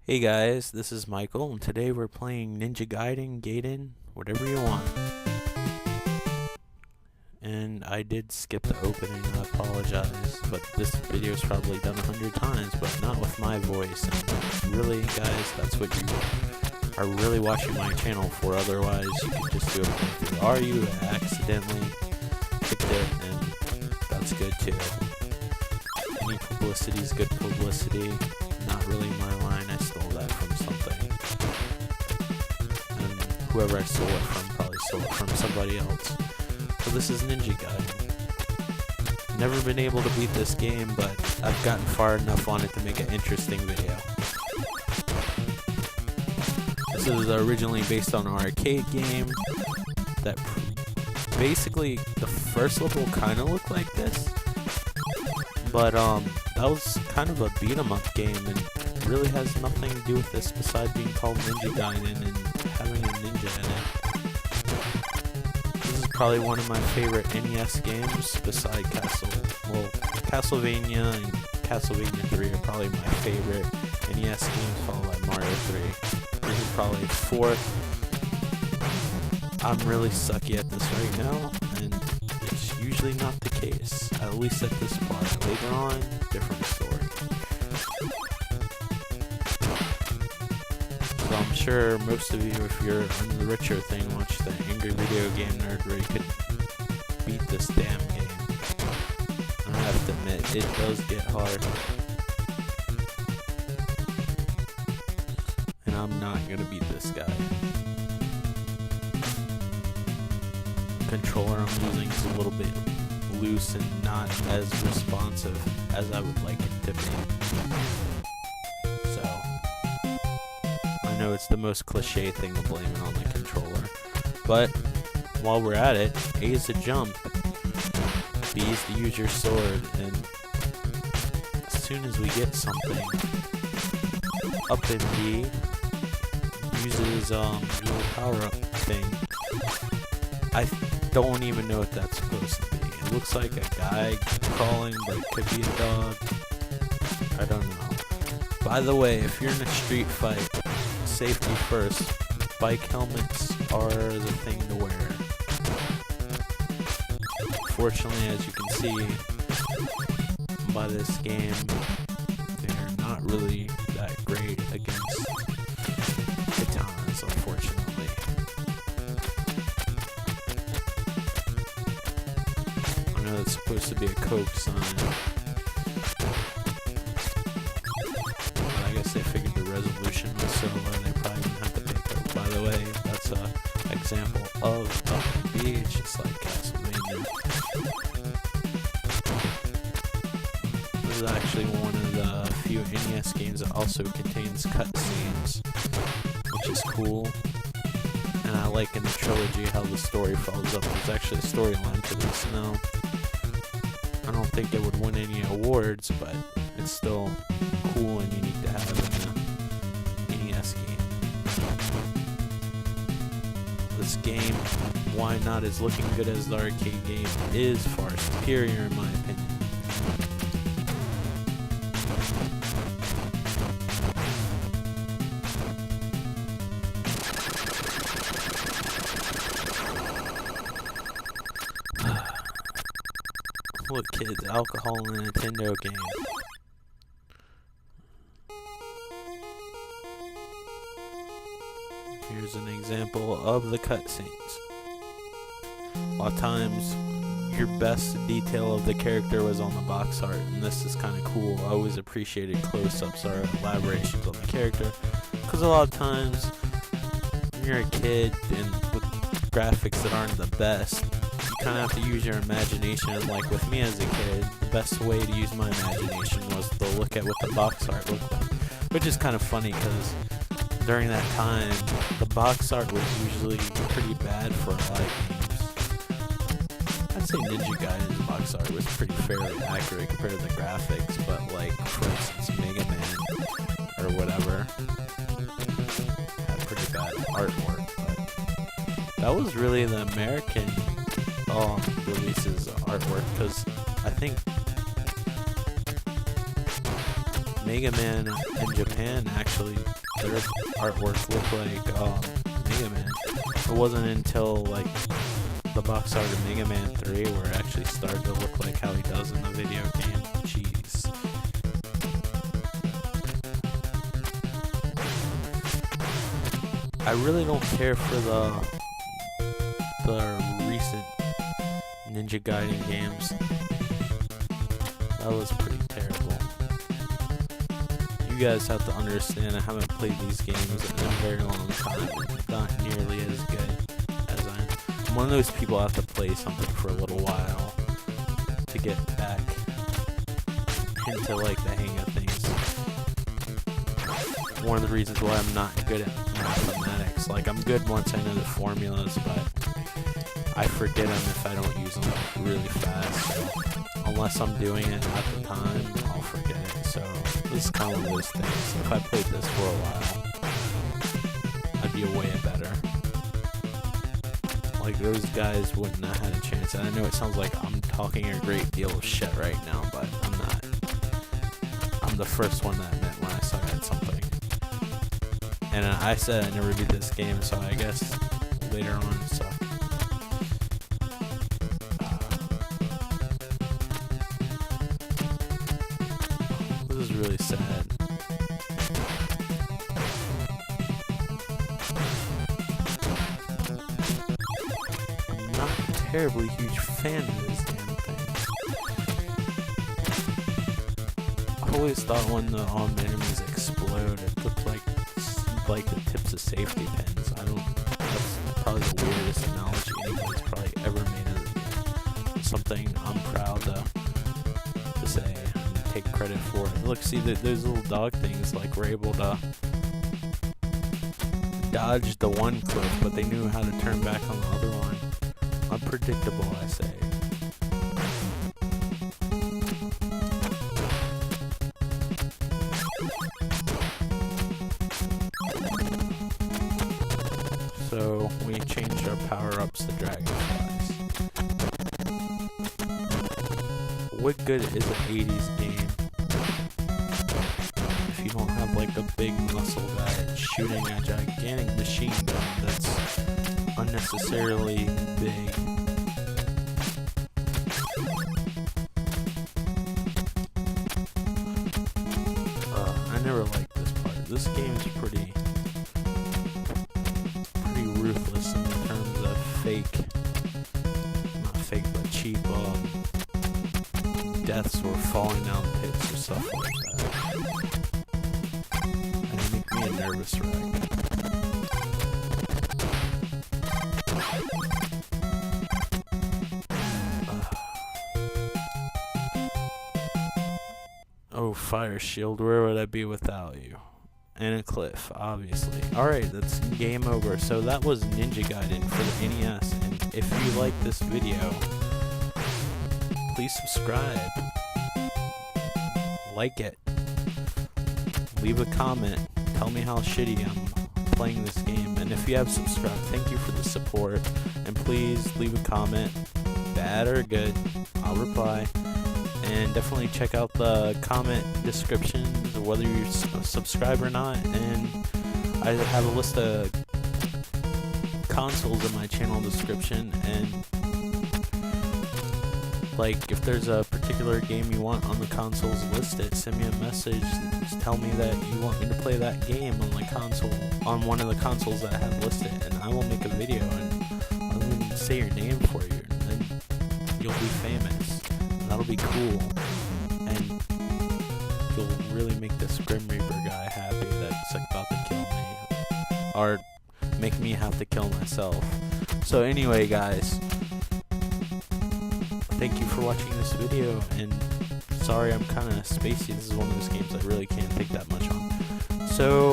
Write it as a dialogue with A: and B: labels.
A: Hey guys, this is Michael, and today we're playing Ninja Gaiden, Gaiden, whatever you want. And I did skip the opening, I apologize, but this video is probably done 100 times, but not with my voice. And really, guys, that's what you are really watching my channel for, otherwise you could just do everything through. Or you accidentally picked it, and that's good too. Any publicity is good publicity. Not really my line, I stole that from something. And whoever I stole it from probably stole it from somebody else. So this is Ninja Gaiden. Never been able to beat this game, but I've gotten far enough on it to make an interesting video. This is originally based on an arcade game that basically the first level kind of looked like this. But that was kind of a beat 'em up game and really has nothing to do with this besides being called Ninja Gaiden and having a ninja in it. This is probably one of my favorite NES games beside Castlevania and Castlevania 3 are probably my favorite NES games, followed by Mario 3. This is probably fourth. I'm really sucky at this right now, and it's usually not the case, at least at this part. Later on, different story. So I'm sure most of you, if you're on the richer thing, watch the Angry Video Game Nerd where you could beat this damn game. I have to admit, it does get hard. And I'm not gonna beat this guy. Controller I'm using is a little bit loose and not as responsive as I would like it to be. So, I know it's the most cliche thing to blame it on the controller, but while we're at it, A is to jump, B is to use your sword, and as soon as we get something, up in B uses little power-up thing. I don't even know what that's supposed to be. It looks like a guy crawling, but it could be a dog. I don't know. By the way, if you're in a street fight, safety first. Bike helmets are the thing to wear. Fortunately, as you can see by this game, they're not really that great against katanas, unfortunately. It's supposed to be a Coke sign. But I guess they figured the resolution was so low they probably didn't have to pay Coke. By the way, that's an example of a beach, just like Castlevania. This is actually one of the few NES games that also contains cutscenes, which is cool. And I like in the trilogy how the story follows up. There's actually a storyline to this now. I don't think it would win any awards, but it's still cool and unique to have in a NES game. This game, why not as looking good as the arcade game, is far superior in my opinion. Look, kids, alcohol in a Nintendo game. Here's an example of the cutscenes. A lot of times, your best detail of the character was on the box art, and this is kind of cool. I always appreciated close-ups or elaborations on the character, because a lot of times, when you're a kid and with graphics that aren't the best, you kind of have to use your imagination, and like with me as a kid, the best way to use my imagination was to look at what the box art looked like, which is kind of funny because during that time, the box art was usually pretty bad for a lot of games. I'd say Ninja Gaiden's box art was pretty fairly accurate compared to the graphics, but like, for instance, Mega Man or whatever had pretty bad artwork, but that was really the American releases artwork, because I think Mega Man in Japan, actually, their artwork looked like Mega Man. It wasn't until like the box art of Mega Man 3 where it actually started to look like how he does in the video game. Jeez. I really don't care for the recent Ninja Gaiden games. That was pretty terrible. You guys have to understand, I haven't played these games in a very long time. Not nearly as good as I'm one of those people I have to play something for a little while to get back into like the hang of things. One of the reasons why I'm not good at mathematics. Like, I'm good once I know the formulas, but I forget them if I don't use them really fast. So unless I'm doing it at the time, I'll forget it. So this is kind of one of those things. If I played this for a while, I'd be way better. Like, those guys wouldn't have had a chance. And I know it sounds like I'm talking a great deal of shit right now, but I'm not. I'm the first one that admit when I suck at something. And I said I never beat this game, so I guess later on, so. This is really sad. I'm not a terribly huge fan of this damn thing. I always thought when the enemies explode, it looked like the tips of safety pins. That's probably the weirdest analogy anybody's probably ever made of it. Something I'm proud to say and take credit for. Look, see those little dog things, like, were able to dodge the one cliff, but they knew how to turn back on the other one. Unpredictable, I say. So we changed our power-ups to dragonflies. What good is an 80s game if you don't have like a big muscle guy shooting a gigantic machine gun that's unnecessarily big? I never liked this part. This game is pretty ruthless in terms of not fake, but cheap deaths or falling down pits or stuff like that. And it makes me a nervous wreck. Oh, fire shield, where would I be without you? And a cliff, obviously. Alright, that's game over. So that was Ninja Gaiden for the NES. And if you like this video, please subscribe. Like it. Leave a comment. Tell me how shitty I'm playing this game. And if you have subscribed, thank you for the support. And please leave a comment, bad or good. I'll reply. And definitely check out the comment descriptions, whether you subscribe or not. And I have a list of consoles in my channel description. And like, if there's a particular game you want on the consoles, list it. Send me a message. Just tell me that you want me to play that game on the console, on one of the consoles that I have listed, and I will make a video and I'll even say your name for you, and then you'll be famous. That'll be cool, and you'll really make this Grim Reaper guy happy that's like about to kill me, or make me have to kill myself. So anyway, guys, thank you for watching this video, and sorry I'm kind of spacey. This is one of those games I really can't take that much on. So